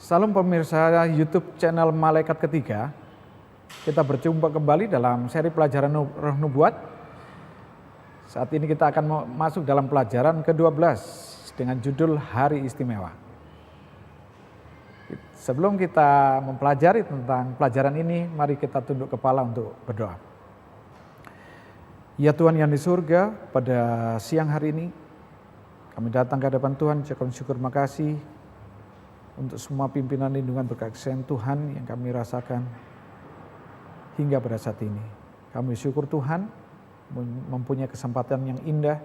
Salam pemirsa YouTube channel Malaikat Ketiga. Kita berjumpa kembali dalam seri pelajaran Roh Nubuat. Saat ini kita akan masuk dalam pelajaran ke-12 dengan judul Hari Istimewa. Sebelum kita mempelajari tentang pelajaran ini, mari kita tunduk kepala untuk berdoa. Ya Tuhan yang di surga, pada siang hari ini kami datang ke hadapan Tuhan, ucapkan syukur makasih untuk semua pimpinan lindungan berkasihan Tuhan yang kami rasakan hingga pada saat ini. Kami syukur Tuhan mempunyai kesempatan yang indah.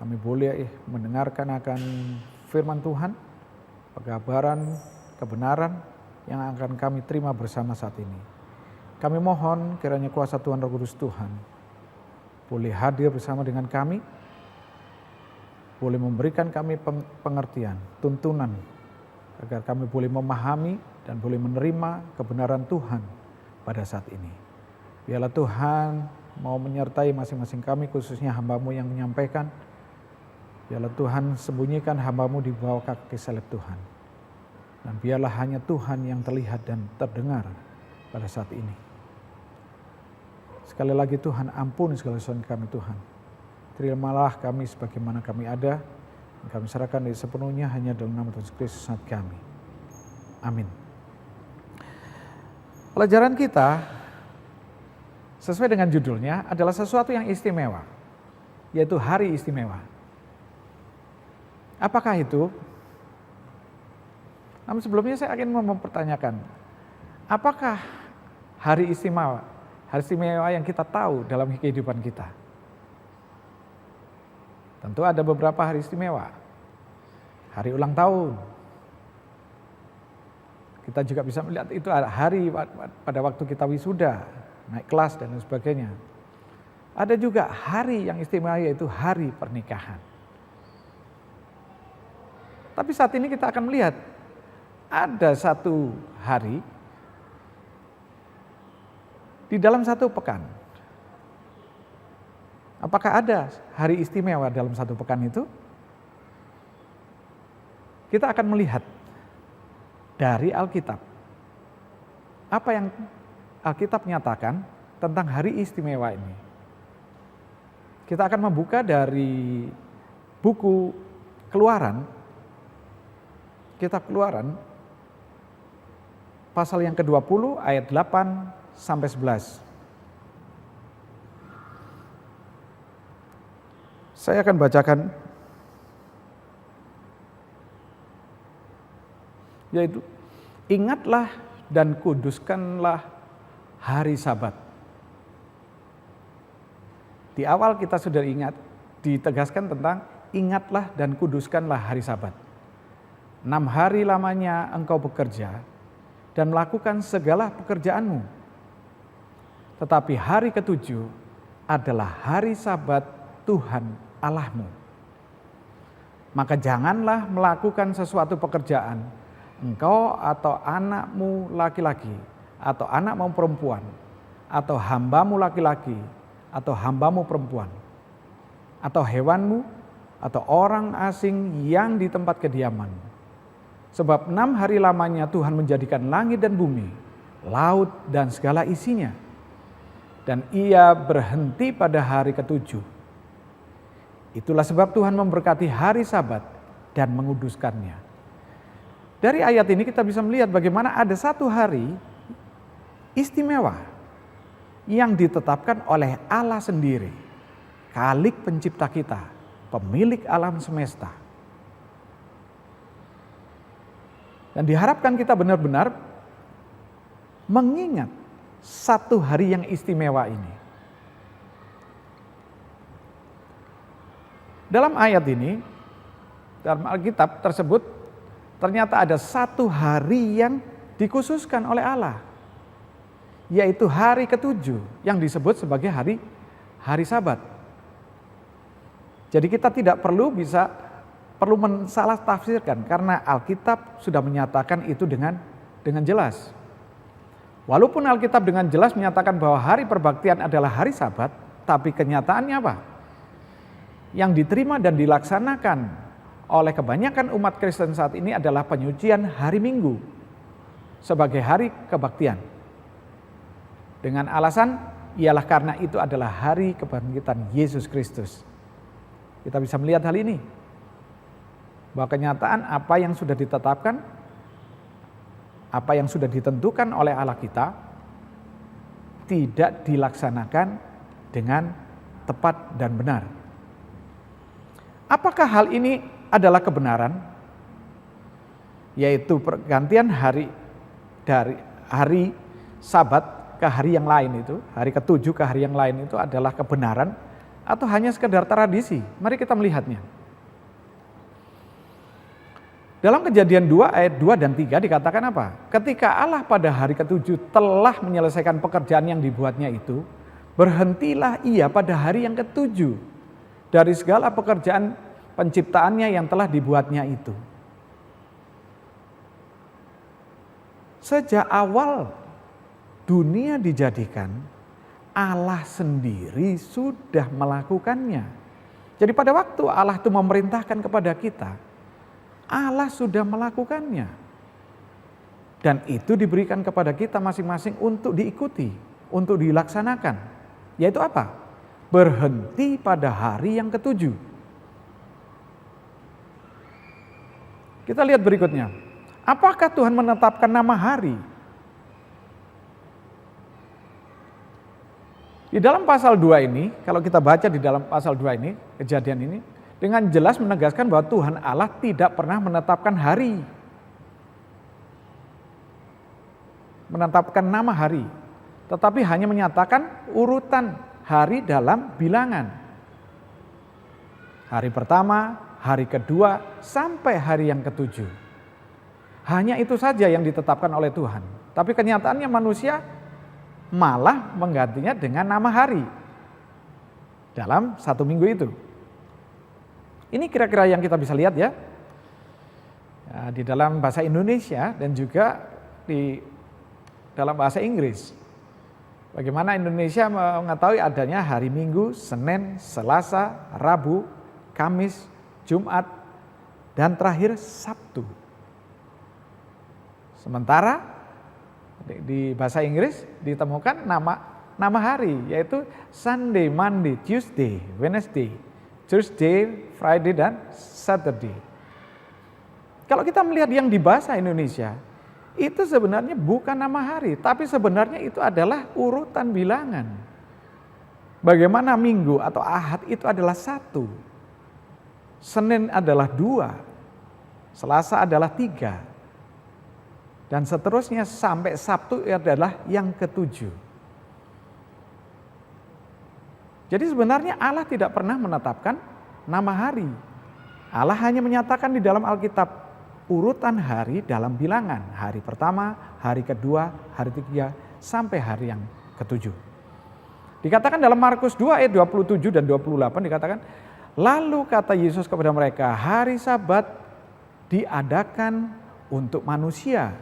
Kami boleh mendengarkan akan firman Tuhan, pengabaran, kebenaran yang akan kami terima bersama saat ini. Kami mohon kiranya kuasa Tuhan Roh Kudus Tuhan boleh hadir bersama dengan kami, boleh memberikan kami pengertian, tuntunan, agar kami boleh memahami dan boleh menerima kebenaran Tuhan pada saat ini. Biarlah Tuhan mau menyertai masing-masing kami, khususnya hamba-Mu yang menyampaikan. Biarlah Tuhan sembunyikan hamba-Mu di bawah kaki salib Tuhan. Dan biarlah hanya Tuhan yang terlihat dan terdengar pada saat ini. Sekali lagi Tuhan, ampuni segala kesalahan kami Tuhan. Terimalah kami sebagaimana kami ada. Kami serahkan diri sepenuhnya hanya dalam nama Tuhan Yesus Kristus Tuhan kami. Amin. Pelajaran kita sesuai dengan judulnya adalah sesuatu yang istimewa, yaitu hari istimewa. Apakah itu? Namun sebelumnya saya ingin mempertanyakan, apakah hari istimewa yang kita tahu dalam kehidupan kita? Tentu ada beberapa hari istimewa. Hari ulang tahun. Kita juga bisa melihat itu ada hari pada waktu kita wisuda, naik kelas dan sebagainya. Ada juga hari yang istimewa, yaitu hari pernikahan. Tapi saat ini kita akan melihat ada satu hari di dalam satu pekan. Apakah ada hari istimewa dalam satu pekan itu? Kita akan melihat dari Alkitab. Apa yang Alkitab nyatakan tentang hari istimewa ini. Kita akan membuka dari buku Keluaran, kitab Keluaran, pasal yang ke-20 ayat 8 sampai 11. Saya akan bacakan, yaitu ingatlah dan kuduskanlah hari Sabat. Di awal kita sudah ingat, ditegaskan tentang ingatlah dan kuduskanlah hari Sabat. 6 hari lamanya engkau bekerja dan melakukan segala pekerjaanmu. Tetapi hari ke-7 adalah hari Sabat Tuhan Allahmu. Maka janganlah melakukan sesuatu pekerjaan, engkau atau anakmu laki-laki, atau anakmu perempuan, atau hambamu laki-laki, atau hambamu perempuan, atau hewanmu, atau orang asing yang di tempat kediamanmu. Sebab 6 hari lamanya Tuhan menjadikan langit dan bumi, laut dan segala isinya. Dan ia berhenti pada hari ke-7. Itulah sebab Tuhan memberkati hari Sabat dan menguduskannya. Dari ayat ini kita bisa melihat bagaimana ada satu hari istimewa yang ditetapkan oleh Allah sendiri, Khalik pencipta kita, pemilik alam semesta. Dan diharapkan kita benar-benar mengingat satu hari yang istimewa ini. Dalam ayat ini, dalam Alkitab tersebut, ternyata ada satu hari yang dikhususkan oleh Allah, yaitu hari ke-7 yang disebut sebagai hari Sabat. Jadi kita tidak perlu mensalah tafsirkan, karena Alkitab sudah menyatakan itu dengan jelas. Walaupun Alkitab dengan jelas menyatakan bahwa hari perbaktian adalah hari Sabat, tapi kenyataannya apa? Yang diterima dan dilaksanakan oleh kebanyakan umat Kristen saat ini adalah penyucian hari Minggu sebagai hari kebaktian. Dengan alasan ialah karena itu adalah hari kebangkitan Yesus Kristus. Kita bisa melihat hal ini, bahwa kenyataan apa yang sudah ditetapkan, apa yang sudah ditentukan oleh Allah kita, tidak dilaksanakan dengan tepat dan benar. Apakah hal ini adalah kebenaran? Yaitu pergantian hari dari hari Sabat ke hari yang lain itu, hari ke-7 ke hari yang lain itu adalah kebenaran atau hanya sekedar tradisi? Mari kita melihatnya. Dalam Kejadian 2 ayat 2 dan 3 dikatakan apa? Ketika Allah pada hari ke-7 telah menyelesaikan pekerjaan yang dibuatnya itu, berhentilah ia pada hari yang ke-7 dari segala pekerjaan penciptaannya yang telah dibuatnya itu. Sejak awal dunia dijadikan, Allah sendiri sudah melakukannya. Jadi pada waktu Allah itu memerintahkan kepada kita, Allah sudah melakukannya. Dan itu diberikan kepada kita masing-masing untuk diikuti, untuk dilaksanakan. Yaitu apa? Berhenti pada hari yang ke-7. Kita lihat berikutnya. Apakah Tuhan menetapkan nama hari? Di dalam pasal 2 ini, kalau kita baca di dalam pasal 2 ini, Kejadian ini, dengan jelas menegaskan bahwa Tuhan Allah tidak pernah menetapkan hari. Menetapkan nama hari. Tetapi hanya menyatakan urutan hari dalam bilangan. Hari pertama, hari kedua, sampai hari yang ke-7. Hanya itu saja yang ditetapkan oleh Tuhan. Tapi kenyataannya manusia malah menggantinya dengan nama hari. Dalam 1 minggu itu. Ini kira-kira yang kita bisa lihat ya, di dalam bahasa Indonesia dan juga di dalam bahasa Inggris. Bagaimana Indonesia mengetahui adanya hari Minggu, Senin, Selasa, Rabu, Kamis, Jumat, dan terakhir Sabtu. Sementara di bahasa Inggris ditemukan nama hari, yaitu Sunday, Monday, Tuesday, Wednesday, Thursday, Friday, dan Saturday. Kalau kita melihat yang di bahasa Indonesia, itu sebenarnya bukan nama hari, tapi sebenarnya itu adalah urutan bilangan. Bagaimana Minggu atau Ahad itu adalah 1, Senin adalah 2, Selasa adalah 3, dan seterusnya sampai Sabtu adalah yang ke-7. Jadi sebenarnya Allah tidak pernah menetapkan nama hari. Allah hanya menyatakan di dalam Alkitab urutan hari dalam bilangan. Hari pertama, hari kedua, hari ketiga, sampai hari yang ke-7. Dikatakan dalam Markus 2 ayat 27 dan 28 dikatakan, lalu kata Yesus kepada mereka, hari Sabat diadakan untuk manusia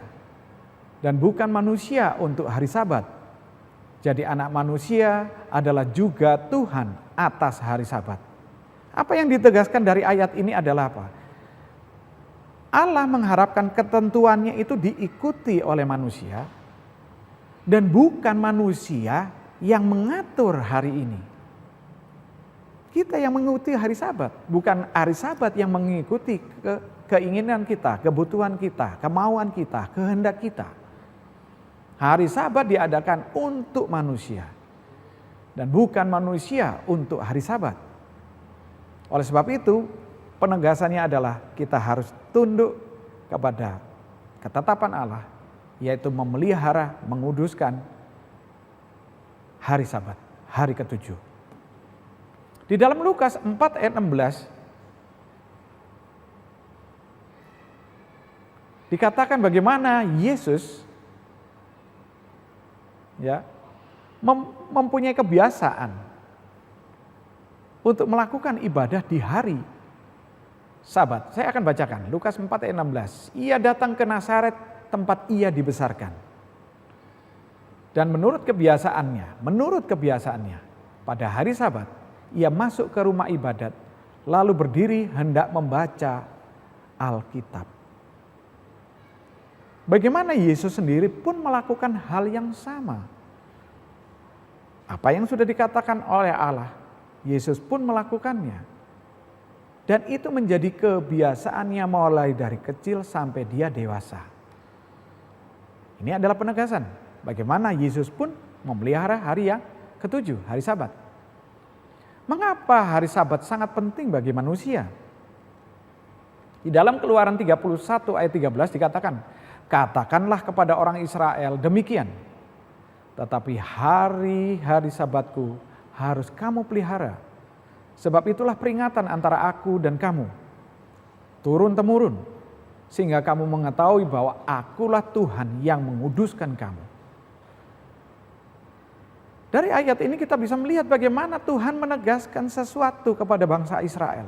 dan bukan manusia untuk hari Sabat. Jadi anak manusia adalah juga Tuhan atas hari Sabat. Apa yang ditegaskan dari ayat ini adalah apa? Allah mengharapkan ketentuannya itu diikuti oleh manusia dan bukan manusia yang mengatur hari ini. Kita yang mengikuti hari Sabat, bukan hari Sabat yang mengikuti keinginan kita, kebutuhan kita, kemauan kita, kehendak kita. Hari Sabat diadakan untuk manusia dan bukan manusia untuk hari Sabat. Oleh sebab itu, penegasannya adalah kita harus tunduk kepada ketetapan Allah, yaitu memelihara, menguduskan hari Sabat, hari ke-7. Di dalam Lukas 4 ayat 16 dikatakan bagaimana Yesus mempunyai kebiasaan untuk melakukan ibadah di hari Sabat. Saya akan bacakan Lukas 4 ayat 16. Ia datang ke Nazaret tempat ia dibesarkan. Dan menurut kebiasaannya, pada hari Sabat ia masuk ke rumah ibadat lalu berdiri hendak membaca Alkitab. Bagaimana Yesus sendiri pun melakukan hal yang sama. Apa yang sudah dikatakan oleh Allah, Yesus pun melakukannya. Dan itu menjadi kebiasaannya mulai dari kecil sampai dia dewasa. Ini adalah penegasan bagaimana Yesus pun memelihara hari yang ketujuh, hari Sabat. Mengapa hari Sabat sangat penting bagi manusia? Di dalam Keluaran 31 ayat 13 dikatakan, katakanlah kepada orang Israel demikian, tetapi hari-hari Sabatku harus kamu pelihara. Sebab itulah peringatan antara aku dan kamu, turun-temurun, sehingga kamu mengetahui bahwa akulah Tuhan yang menguduskan kamu. Dari ayat ini kita bisa melihat bagaimana Tuhan menegaskan sesuatu kepada bangsa Israel.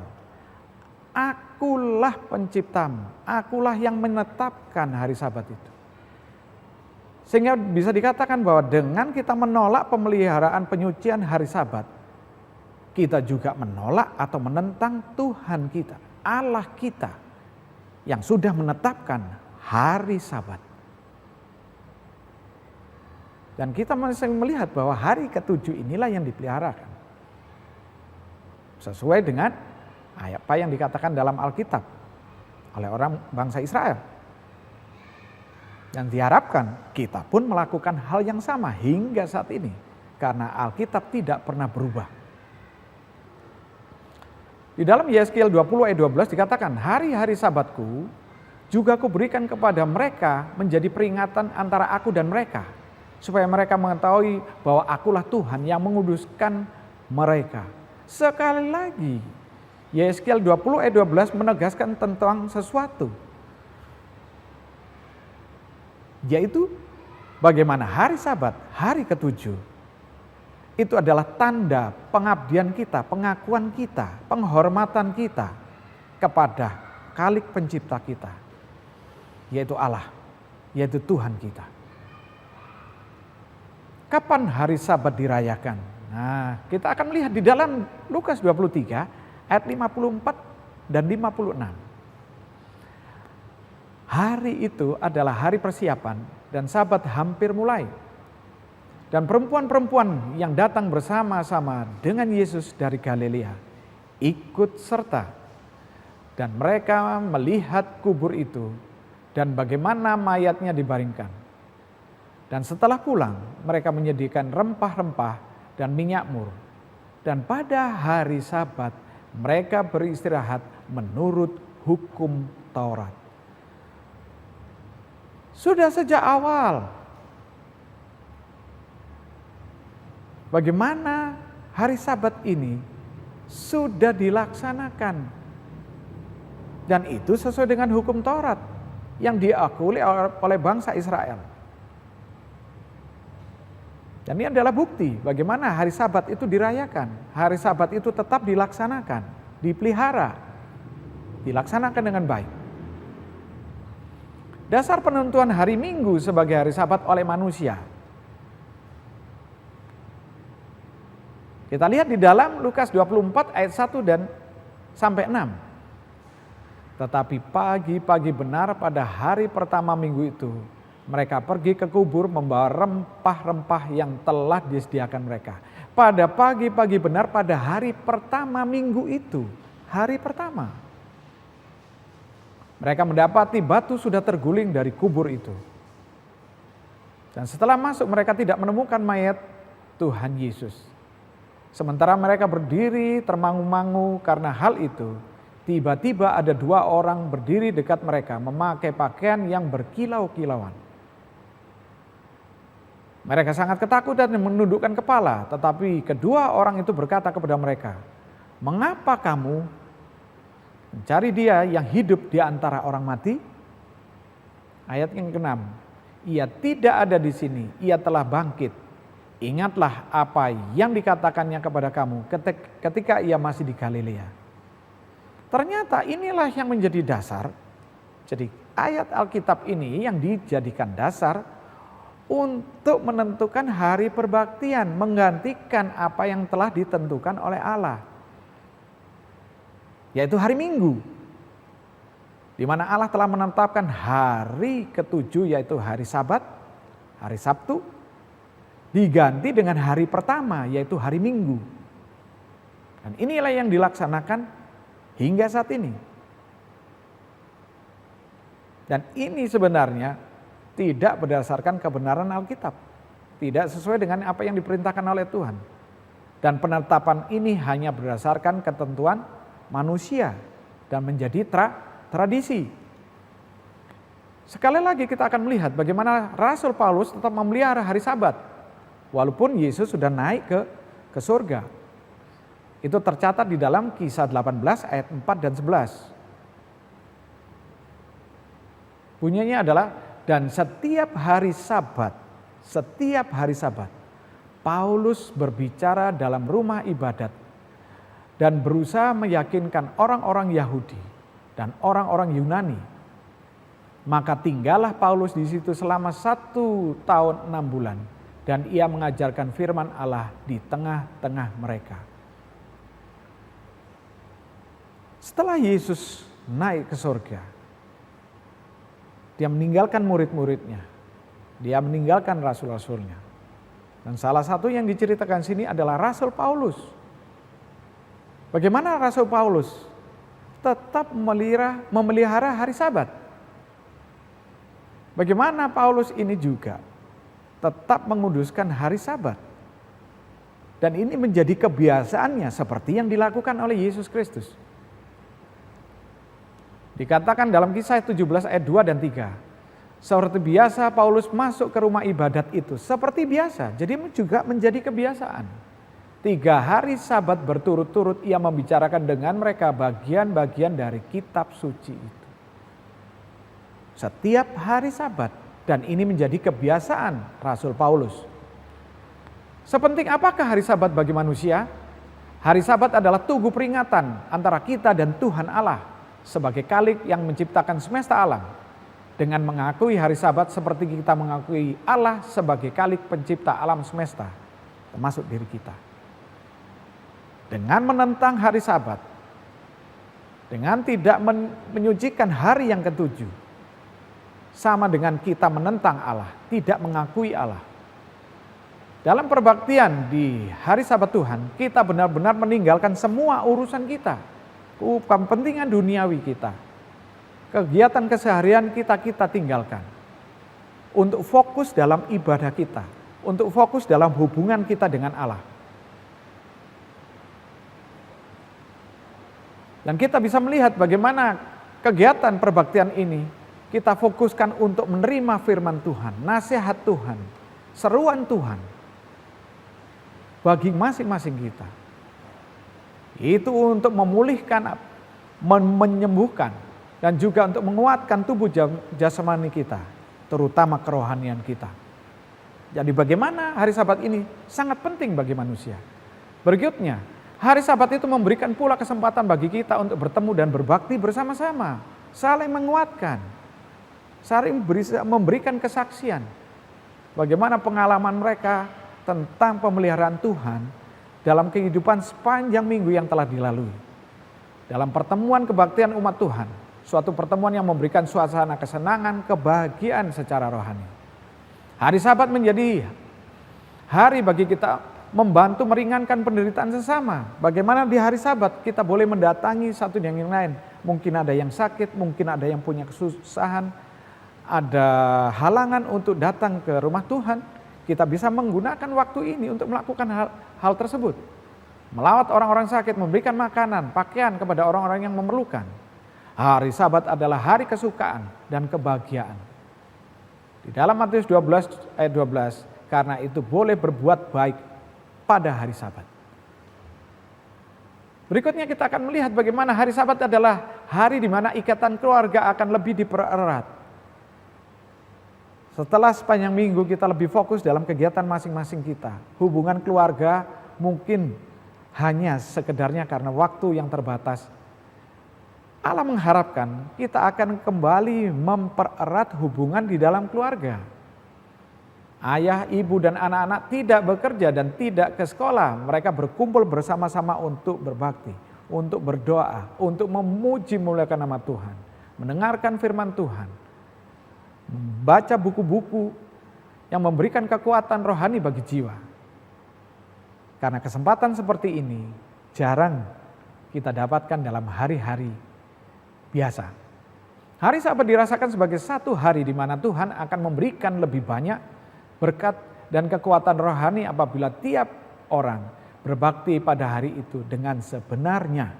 Akulah penciptamu, akulah yang menetapkan hari Sabat itu. Sehingga bisa dikatakan bahwa dengan kita menolak pemeliharaan penyucian hari Sabat, kita juga menolak atau menentang Tuhan kita, Allah kita yang sudah menetapkan hari Sabat. Dan kita masih melihat bahwa hari ketujuh inilah yang dipeliharakan. Sesuai dengan apa yang dikatakan dalam Alkitab oleh orang bangsa Israel. Dan diharapkan kita pun melakukan hal yang sama hingga saat ini. Karena Alkitab tidak pernah berubah. Di dalam Yeskiel 20 ayat 12 dikatakan, hari-hari Sabatku juga kuberikan kepada mereka menjadi peringatan antara aku dan mereka. Supaya mereka mengetahui bahwa akulah Tuhan yang menguduskan mereka. Sekali lagi, Yeskiel 20 ayat 12 menegaskan tentang sesuatu. Yaitu bagaimana hari Sabat, hari ketujuh, itu adalah tanda pengabdian kita, pengakuan kita, penghormatan kita kepada Khalik pencipta kita, yaitu Allah, yaitu Tuhan kita. Kapan hari Sabat dirayakan? Nah, kita akan melihat di dalam Lukas 23 ayat 54 dan 56. Hari itu adalah hari persiapan dan Sabat hampir mulai. Dan perempuan-perempuan yang datang bersama-sama dengan Yesus dari Galilea ikut serta. Dan mereka melihat kubur itu dan bagaimana mayatnya dibaringkan. Dan setelah pulang mereka menyediakan rempah-rempah dan minyak mur. Dan pada hari Sabat mereka beristirahat menurut hukum Taurat. Sudah sejak awal bagaimana hari Sabat ini sudah dilaksanakan. Dan itu sesuai dengan hukum Taurat yang diakui oleh bangsa Israel. Dan ini adalah bukti bagaimana hari Sabat itu dirayakan. Hari Sabat itu tetap dilaksanakan, dipelihara, dilaksanakan dengan baik. Dasar penentuan hari Minggu sebagai hari Sabat oleh manusia. Kita lihat di dalam Lukas 24 ayat 1 dan sampai 6. Tetapi pagi-pagi benar pada hari pertama minggu itu, mereka pergi ke kubur membawa rempah-rempah yang telah disediakan mereka. Pada pagi-pagi benar pada hari pertama minggu itu, hari pertama. Mereka mendapati batu sudah terguling dari kubur itu. Dan setelah masuk mereka tidak menemukan mayat Tuhan Yesus. Sementara mereka berdiri termangu-mangu karena hal itu, tiba-tiba ada dua orang berdiri dekat mereka memakai pakaian yang berkilau-kilauan. Mereka sangat ketakutan dan menundukkan kepala, tetapi kedua orang itu berkata kepada mereka, "Mengapa kamu mencari dia yang hidup di antara orang mati?" Ayat yang ke-6, "Ia tidak ada di sini, ia telah bangkit. Ingatlah apa yang dikatakannya kepada kamu ketika ia masih di Galilea." Ternyata inilah yang menjadi dasar. Jadi ayat Alkitab ini yang dijadikan dasar untuk menentukan hari perbaktian, menggantikan apa yang telah ditentukan oleh Allah, yaitu hari Minggu. di mana Allah telah menetapkan hari ketujuh yaitu hari Sabat, hari Sabtu, diganti dengan hari pertama yaitu hari Minggu. Dan inilah yang dilaksanakan hingga saat ini. Dan ini sebenarnya tidak berdasarkan kebenaran Alkitab, tidak sesuai dengan apa yang diperintahkan oleh Tuhan. Dan penetapan ini hanya berdasarkan ketentuan manusia dan menjadi tradisi. Sekali lagi kita akan melihat bagaimana Rasul Paulus tetap memelihara hari Sabat, walaupun Yesus sudah naik ke surga. Itu tercatat di dalam Kisah 18 ayat 4 dan 11. Bunyinya adalah, dan setiap hari Sabat, Paulus berbicara dalam rumah ibadat dan berusaha meyakinkan orang-orang Yahudi dan orang-orang Yunani. Maka tinggallah Paulus di situ selama 1 tahun 6 bulan dan ia mengajarkan firman Allah di tengah-tengah mereka. Setelah Yesus naik ke surga, dia meninggalkan murid-muridnya, dia meninggalkan rasul-rasulnya. Dan salah satu yang diceritakan sini adalah Rasul Paulus. Bagaimana Rasul Paulus tetap memelihara hari Sabat? Bagaimana Paulus ini juga tetap menguduskan hari Sabat? Dan ini menjadi kebiasaannya seperti yang dilakukan oleh Yesus Kristus. Dikatakan dalam Kisah 17 ayat 2 dan 3. Seperti biasa Paulus masuk ke rumah ibadat itu. Seperti biasa, jadi juga menjadi kebiasaan. 3 hari Sabat berturut-turut ia membicarakan dengan mereka bagian-bagian dari kitab suci itu. Setiap hari Sabat, dan ini menjadi kebiasaan Rasul Paulus. Sepenting apakah hari Sabat bagi manusia? Hari Sabat adalah tugu peringatan antara kita dan Tuhan Allah sebagai Khalik yang menciptakan semesta alam. Dengan mengakui hari Sabat seperti kita mengakui Allah sebagai Khalik pencipta alam semesta, termasuk diri kita. Dengan menentang hari Sabat, dengan tidak menyucikan hari yang ketujuh, sama dengan kita menentang Allah, tidak mengakui Allah. Dalam perbaktian di hari Sabat Tuhan, kita benar-benar meninggalkan semua urusan kita, kepentingan duniawi kita, kegiatan keseharian kita tinggalkan untuk fokus dalam ibadah kita, untuk fokus dalam hubungan kita dengan Allah. Dan kita bisa melihat bagaimana kegiatan perbaktian ini kita fokuskan untuk menerima firman Tuhan, nasihat Tuhan, seruan Tuhan bagi masing-masing kita. Itu untuk memulihkan, menyembuhkan, dan juga untuk menguatkan tubuh jasmani kita, terutama kerohanian kita. Jadi bagaimana hari Sabat ini sangat penting bagi manusia. Berikutnya, hari Sabat itu memberikan pula kesempatan bagi kita untuk bertemu dan berbakti bersama-sama, saling menguatkan, saling memberikan kesaksian. Bagaimana pengalaman mereka tentang pemeliharaan Tuhan dalam kehidupan sepanjang minggu yang telah dilalui. Dalam pertemuan kebaktian umat Tuhan, suatu pertemuan yang memberikan suasana kesenangan, kebahagiaan secara rohani. Hari Sabat menjadi hari bagi kita membantu meringankan penderitaan sesama. Bagaimana di hari Sabat kita boleh mendatangi satu yang lain. Mungkin ada yang sakit, mungkin ada yang punya kesusahan, ada halangan untuk datang ke rumah Tuhan. Kita bisa menggunakan waktu ini untuk melakukan hal tersebut. Melawat orang-orang sakit, memberikan makanan, pakaian kepada orang-orang yang memerlukan. Hari Sabat adalah hari kesukaan dan kebahagiaan. Di dalam Matius 12 ayat 12, karena itu boleh berbuat baik pada hari Sabat. Berikutnya kita akan melihat bagaimana hari Sabat adalah hari di mana ikatan keluarga akan lebih dipererat. Setelah sepanjang minggu kita lebih fokus dalam kegiatan masing-masing kita. Hubungan keluarga mungkin hanya sekedarnya karena waktu yang terbatas. Allah mengharapkan kita akan kembali mempererat hubungan di dalam keluarga. Ayah, ibu, dan anak-anak tidak bekerja dan tidak ke sekolah. Mereka berkumpul bersama-sama untuk berbakti, untuk berdoa, untuk memuji muliakan nama Tuhan. mendengarkan firman Tuhan, membaca buku-buku yang memberikan kekuatan rohani bagi jiwa. Karena kesempatan seperti ini jarang kita dapatkan dalam hari-hari biasa. Hari Sabat dirasakan sebagai satu hari di mana Tuhan akan memberikan lebih banyak berkat dan kekuatan rohani apabila tiap orang berbakti pada hari itu dengan sebenarnya.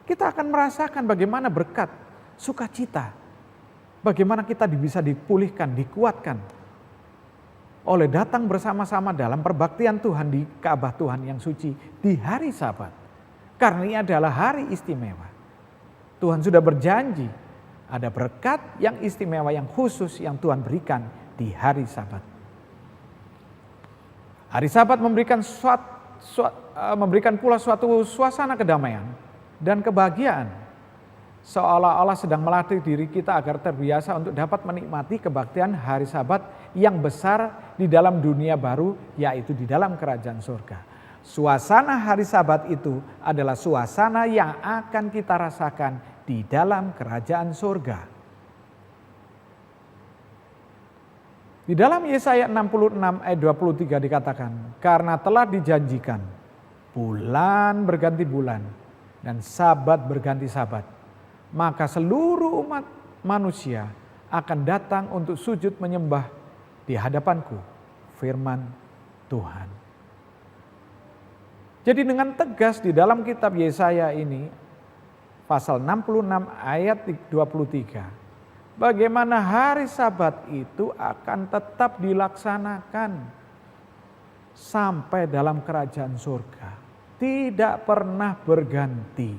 Kita akan merasakan bagaimana berkat, sukacita, bagaimana kita bisa dipulihkan, dikuatkan oleh datang bersama-sama dalam perbaktian Tuhan di Ka'bah Tuhan yang suci di hari Sabat. Karena ini adalah hari istimewa. Tuhan sudah berjanji ada berkat yang istimewa, yang khusus yang Tuhan berikan di hari Sabat. Hari Sabat memberikan pula suatu suasana kedamaian dan kebahagiaan. Seolah-olah sedang melatih diri kita agar terbiasa untuk dapat menikmati kebaktian hari Sabat yang besar di dalam dunia baru, yaitu di dalam kerajaan surga. Suasana hari Sabat itu adalah suasana yang akan kita rasakan di dalam kerajaan surga. Di dalam Yesaya 66 ayat 23 dikatakan, karena telah dijanjikan bulan berganti bulan dan Sabat berganti Sabat, maka seluruh umat manusia akan datang untuk sujud menyembah di hadapanku, firman Tuhan. Jadi dengan tegas di dalam kitab Yesaya ini, pasal 66 ayat 23, bagaimana hari Sabat itu akan tetap dilaksanakan sampai dalam kerajaan surga, tidak pernah berganti.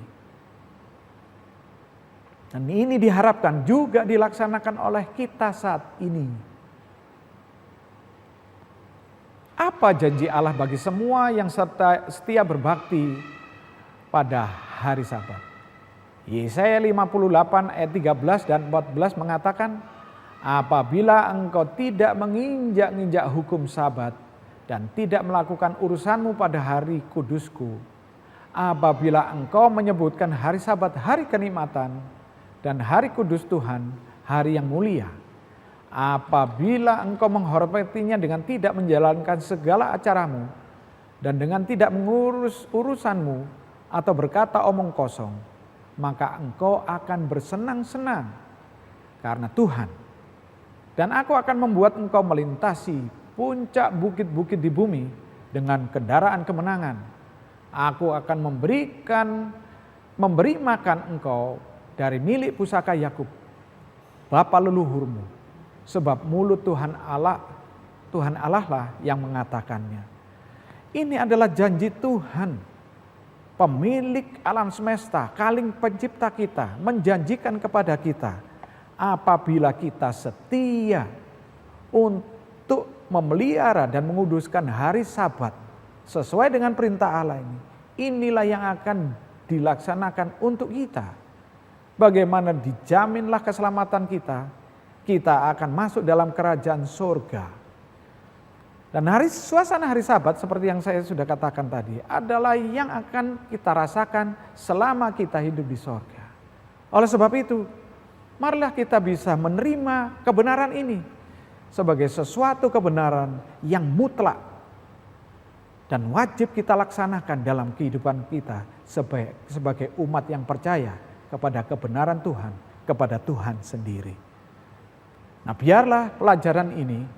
Dan ini diharapkan juga dilaksanakan oleh kita saat ini. Apa janji Allah bagi semua yang setia berbakti pada hari Sabat? Yesaya 58 ayat 13 dan 14 mengatakan, apabila engkau tidak menginjak-injak hukum Sabat dan tidak melakukan urusanmu pada hari kudusku, apabila engkau menyebutkan hari Sabat hari kenikmatan dan hari kudus Tuhan, hari yang mulia, apabila engkau menghormatinya dengan tidak menjalankan segala acaramu dan dengan tidak mengurus urusanmu atau berkata omong kosong, maka engkau akan bersenang-senang karena Tuhan. Dan aku akan membuat engkau melintasi puncak bukit-bukit di bumi dengan kendaraan kemenangan. Aku akan memberi makan engkau dari milik pusaka Yakub, bapa leluhurmu, sebab mulut Tuhan Allah lah yang mengatakannya. Ini adalah janji Tuhan, pemilik alam semesta, kaling pencipta kita, menjanjikan kepada kita, apabila kita setia untuk memelihara dan menguduskan hari Sabat sesuai dengan perintah Allah ini, inilah yang akan dilaksanakan untuk kita. Bagaimana dijaminlah keselamatan kita, kita akan masuk dalam kerajaan surga. Dan suasana hari Sabat seperti yang saya sudah katakan tadi adalah yang akan kita rasakan selama kita hidup di surga. Oleh sebab itu, marilah kita bisa menerima kebenaran ini sebagai sesuatu kebenaran yang mutlak dan wajib kita laksanakan dalam kehidupan kita sebagai umat yang percaya kepada kebenaran Tuhan, kepada Tuhan sendiri. Nah, biarlah pelajaran ini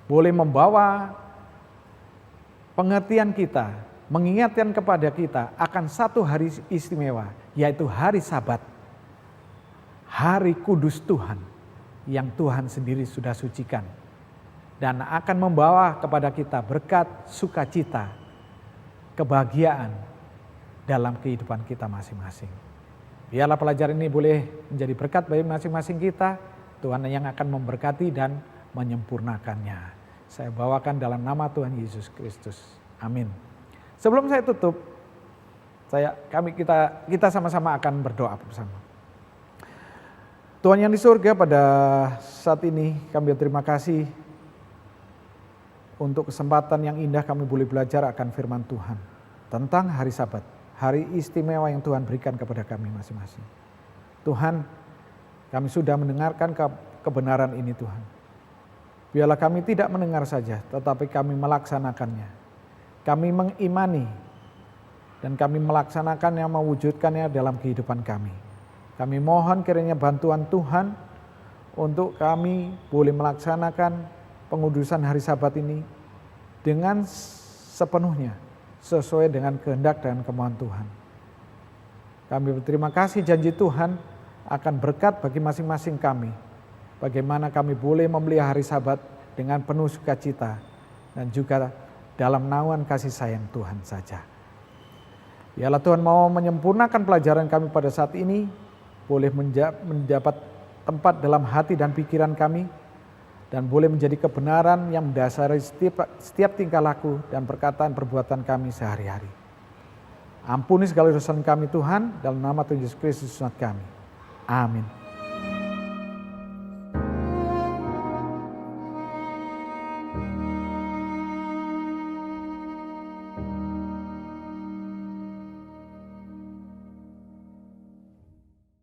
boleh membawa pengertian kita, mengingatkan kepada kita akan satu hari istimewa, yaitu hari Sabat, hari kudus Tuhan yang Tuhan sendiri sudah sucikan, dan akan membawa kepada kita berkat, sukacita, kebahagiaan dalam kehidupan kita masing-masing. Biarlah pelajaran ini boleh menjadi berkat bagi masing-masing kita, Tuhan yang akan memberkati dan menyempurnakannya. Saya bawakan dalam nama Tuhan Yesus Kristus. Amin. Sebelum saya tutup, kita sama-sama akan berdoa bersama. Tuhan yang di surga, pada saat ini kami berterima kasih untuk kesempatan yang indah kami boleh belajar akan firman Tuhan tentang hari Sabat, hari istimewa yang Tuhan berikan kepada kami masing-masing. Tuhan, Kami sudah mendengarkan kebenaran ini Tuhan. Biarlah kami tidak mendengar saja, tetapi kami melaksanakannya. Kami mengimani dan kami melaksanakannya, mewujudkannya dalam kehidupan kami. Kami mohon kiranya bantuan Tuhan untuk kami boleh melaksanakan pengudusan hari Sabat ini dengan sepenuhnya sesuai dengan kehendak dan kemauan Tuhan. Kami berterima kasih janji Tuhan akan berkat bagi masing-masing kami. Bagaimana kami boleh memelihara hari Sabat dengan penuh sukacita dan juga dalam naungan kasih sayang Tuhan saja. Biarlah Tuhan mau menyempurnakan pelajaran kami pada saat ini, boleh mendapat tempat dalam hati dan pikiran kami, dan boleh menjadi kebenaran yang mendasari setiap tingkah laku dan perkataan perbuatan kami sehari-hari. Ampuni segala dosa kami Tuhan, dalam nama Tuhan Yesus Kristus kami. Amin.